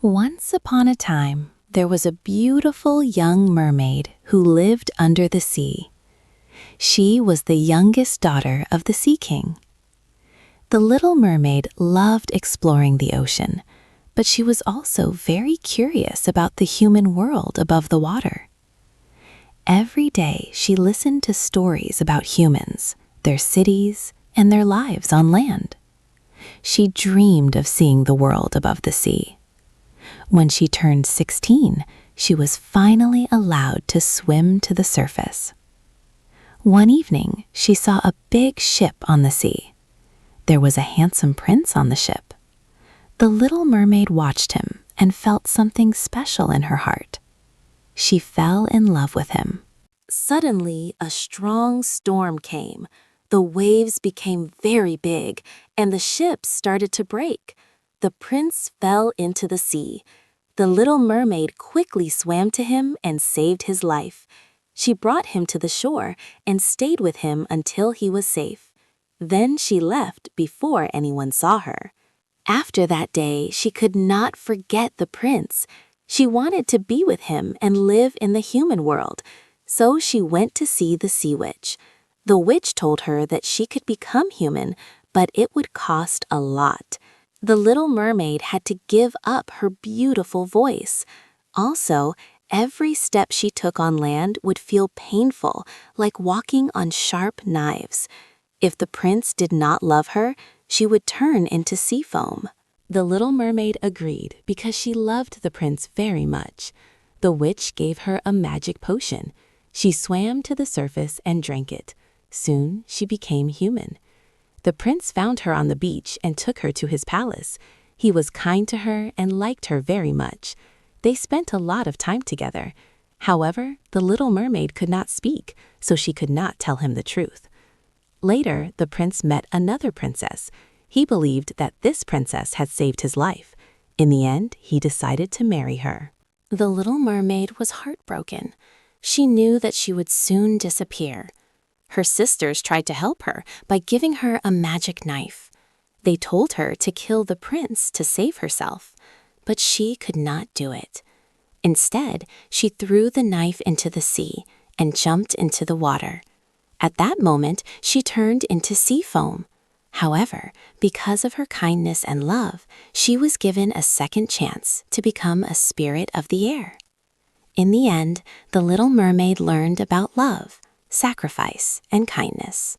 Once upon a time, there was a beautiful young mermaid who lived under the sea. She was the youngest daughter of the Sea King. The little mermaid loved exploring the ocean, but she was also very curious about the human world above the water. Every day she listened to stories about humans, their cities, and their lives on land. She dreamed of seeing the world above the sea. When she turned 16, she was finally allowed to swim to the surface. One evening, she saw a big ship on the sea. There was a handsome prince on the ship. The little mermaid watched him and felt something special in her heart. She fell in love with him. Suddenly, a strong storm came. The waves became very big, and the ship started to break. The prince fell into the sea. The little mermaid quickly swam to him and saved his life. She brought him to the shore and stayed with him until he was safe. Then she left before anyone saw her. After that day, she could not forget the prince. She wanted to be with him and live in the human world, so she went to see the sea witch. The witch told her that she could become human, but it would cost a lot. The little mermaid had to give up her beautiful voice. Also, every step she took on land would feel painful, like walking on sharp knives. If the prince did not love her, she would turn into sea foam. The little mermaid agreed because she loved the prince very much. The witch gave her a magic potion. She swam to the surface and drank it. Soon she became human. The prince found her on the beach and took her to his palace. He was kind to her and liked her very much. They spent a lot of time together. However, the little mermaid could not speak, so she could not tell him the truth. Later, the prince met another princess. He believed that this princess had saved his life. In the end, he decided to marry her. The little mermaid was heartbroken. She knew that she would soon disappear. Her sisters tried to help her by giving her a magic knife. They told her to kill the prince to save herself, but she could not do it. Instead, she threw the knife into the sea and jumped into the water. At that moment, she turned into sea foam. However, because of her kindness and love, she was given a second chance to become a spirit of the air. In the end, the little mermaid learned about love, sacrifice, and kindness.